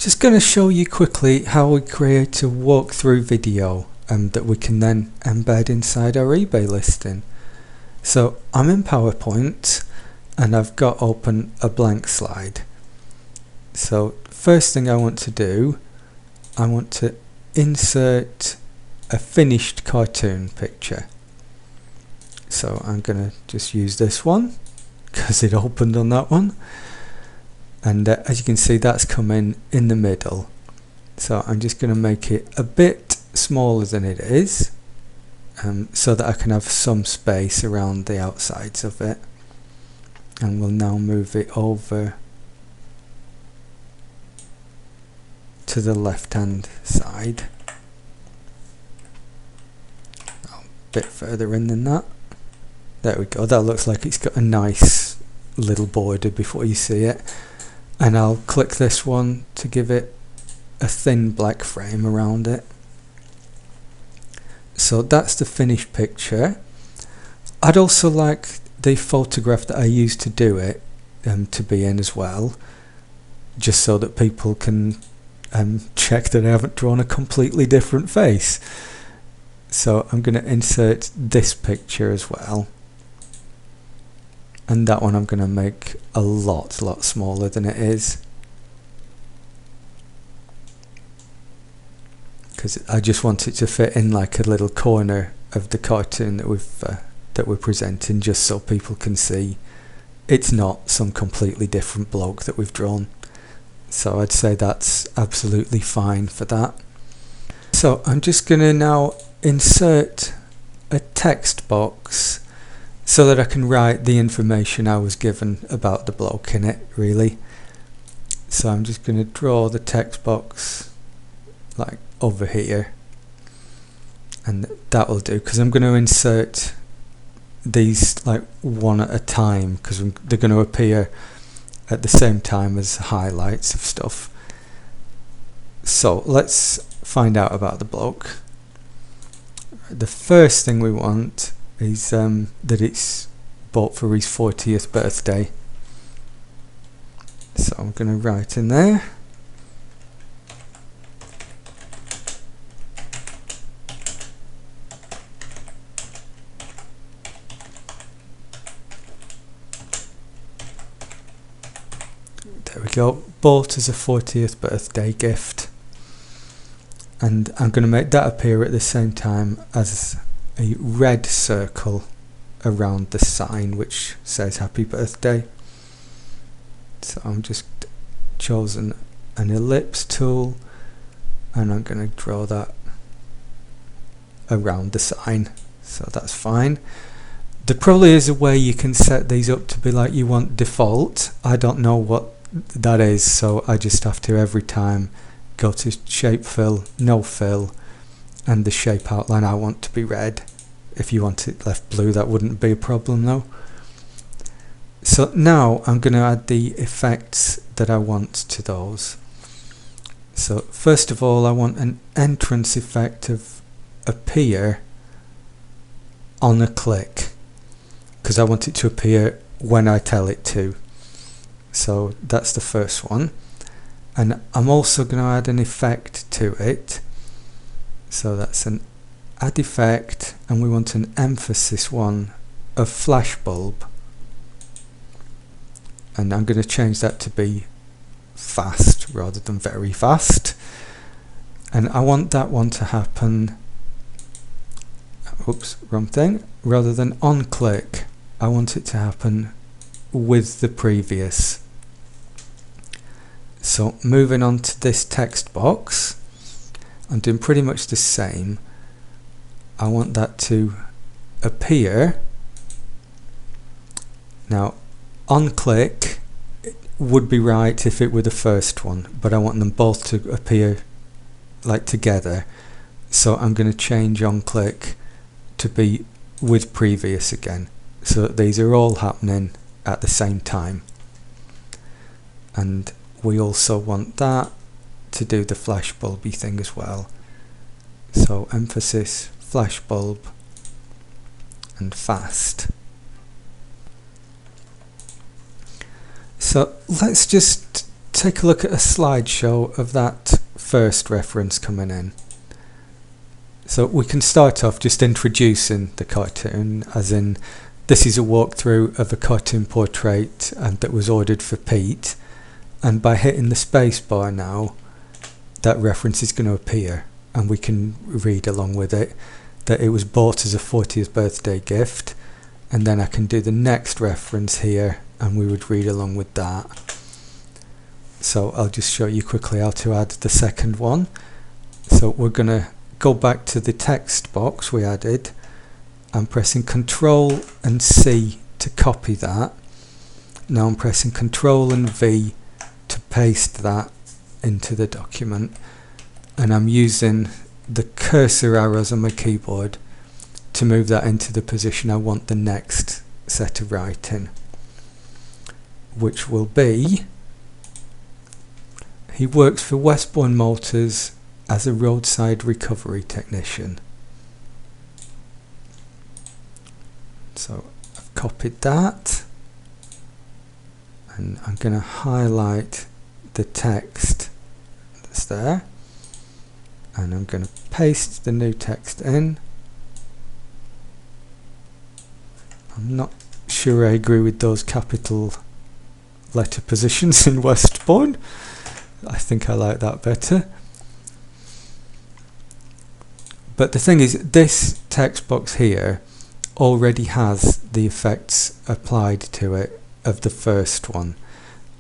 just going to show you quickly how we create a walkthrough video that we can then embed inside our eBay listing. So I'm in PowerPoint and I've got open a blank slide. So first thing I want to do, I want to insert a finished cartoon picture. So I'm going to just use this one because it opened on that one. And as you can see, that's coming in the middle. So I'm just going to make it a bit smaller than it is, so that I can have some space around the outsides of it. And we'll now move it over to the left hand side. A bit further in than that. There we go, that looks like it's got a nice little border before you see it. And I'll click this one to give it a thin black frame around it. So that's the finished picture. I'd also like the photograph that I used to do it to be in as well, just so that people can check that I haven't drawn a completely different face. So I'm going to insert this picture as well, and that one I'm going to make a lot smaller than it is, because I just want it to fit in like a little corner of the cartoon that we're presenting, just so people can see it's not some completely different bloke that we've drawn. So I'd say that's absolutely fine for that. So I'm just going to now insert a text box so that I can write the information I was given about the bloke in it, really. So I'm just going to draw the text box like over here, and that will do, because I'm going to insert these like one at a time, because they're going to appear at the same time as highlights of stuff. So let's find out about the bloke. The first thing we want is that it's bought for his 40th birthday. So I'm going to write in there. There we go, bought as a 40th birthday gift. And I'm going to make that appear at the same time as a red circle around the sign which says happy birthday. So I'm just chosen an ellipse tool and I'm going to draw that around the sign, so that's fine. There probably is a way you can set these up to be like you want default. I don't know what that is, so I just have to every time go to shape fill, no fill, and the shape outline I want to be red. If you want it left blue, that wouldn't be a problem though. So now I'm going to add the effects that I want to those. So first of all, I want an entrance effect of appear on a click, because I want it to appear when I tell it to. So that's the first one. And I'm also going to add an effect to it. So that's an add effect, and we want an emphasis one of flash bulb. And I'm going to change that to be fast rather than very fast. And I want that one to happen, oops, wrong thing, rather than on click, I want it to happen with the previous. So moving on to this text box, I'm doing pretty much the same. I want that to appear. Now on click it would be right if it were the first one, but I want them both to appear like together. So I'm going to change on click to be with previous again, so that these are all happening at the same time. And we also want that to do the flash bulby thing as well. So emphasis, flash bulb, and fast. So let's just take a look at a slideshow of that first reference coming in. So we can start off just introducing the cartoon, as in this is a walkthrough of a cartoon portrait that was ordered for Pete, and by hitting the space bar now that reference is going to appear and we can read along with it that it was bought as a 40th birthday gift, and then I can do the next reference here and we would read along with that. So I'll just show you quickly how to add the second one. So we're going to go back to the text box we added. I'm pressing Control and C to copy that. Now I'm pressing Control and V to paste that into the document, and I'm using the cursor arrows on my keyboard to move that into the position I want the next set of writing, which will be: he works for Westbourne Motors as a roadside recovery technician. So I've copied that, and I'm going to highlight the text that's there, and I'm going to paste the new text in. I'm not sure I agree with those capital letter positions in Westbourne. I think I like that better. But the thing is, this text box here already has the effects applied to it of the first one.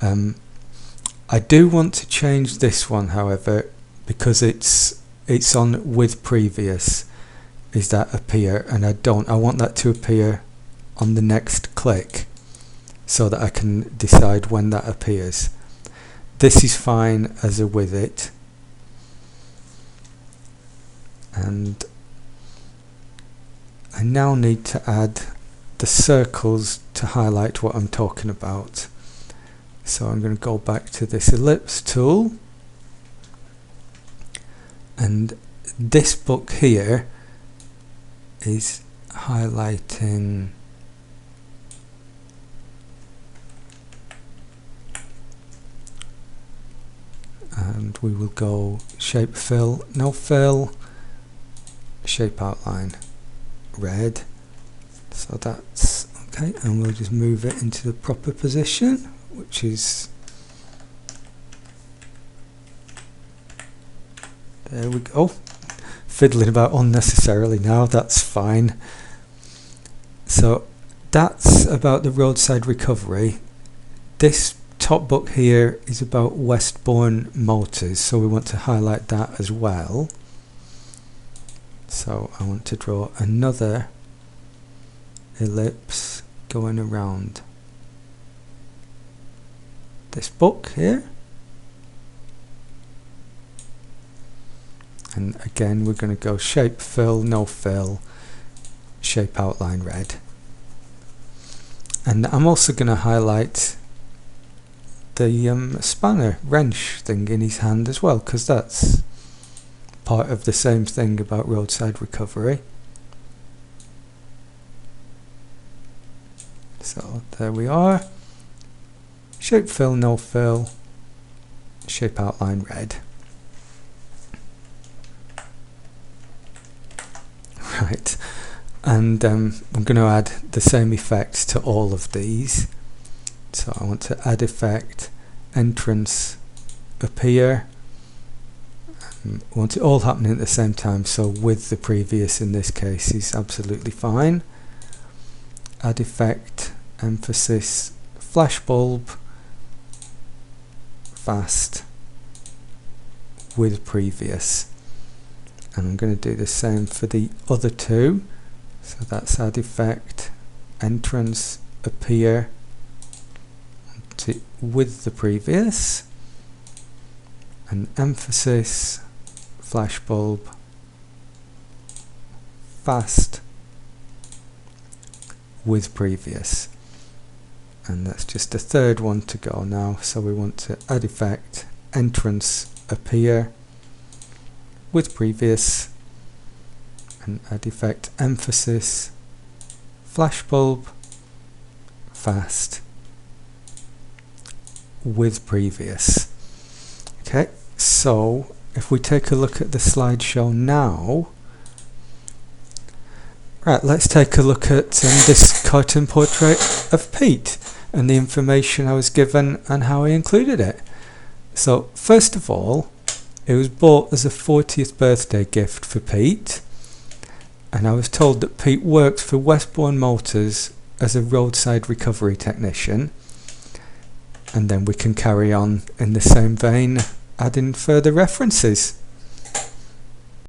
I do want to change this one, however, because it's on with previous is that appear, and I want that to appear on the next click so that I can decide when that appears. This is fine as a with it, and I now need to add the circles to highlight what I'm talking about. So I'm going to go back to this ellipse tool, and this book here is highlighting and we will go shape fill, no fill, shape outline red. So that's okay, and we'll just move it into the proper position, which is there we go. Fiddling about unnecessarily now, that's fine. So that's about the roadside recovery. This top book here is about Westbourne Motors, so we want to highlight that as well. So I want to draw another ellipse going around this book here, and again we're going to go shape fill, no fill, shape outline red, and I'm also going to highlight the spanner wrench thing in his hand as well, because that's part of the same thing about roadside recovery. So there we are. Shape fill, no fill, shape outline red. Right, and I'm going to add the same effect to all of these. So I want to add effect, entrance, appear. I want it all happening at the same time, so with the previous in this case is absolutely fine. Add effect, emphasis, flashbulb, fast, with previous. And I'm going to do the same for the other two. So that's add effect, entrance, appear, with the previous, and emphasis, flashbulb, fast, with previous. And that's just a third one to go now, so we want to add effect, entrance, appear, with previous, and add effect, emphasis, flashbulb, fast, with previous. Okay, so if we take a look at the slideshow now, right, let's take a look at this cartoon portrait of Pete and the information I was given and how I included it. So first of all, it was bought as a 40th birthday gift for Pete, and I was told that Pete works for Westbourne Motors as a roadside recovery technician, and then we can carry on in the same vein, adding further references.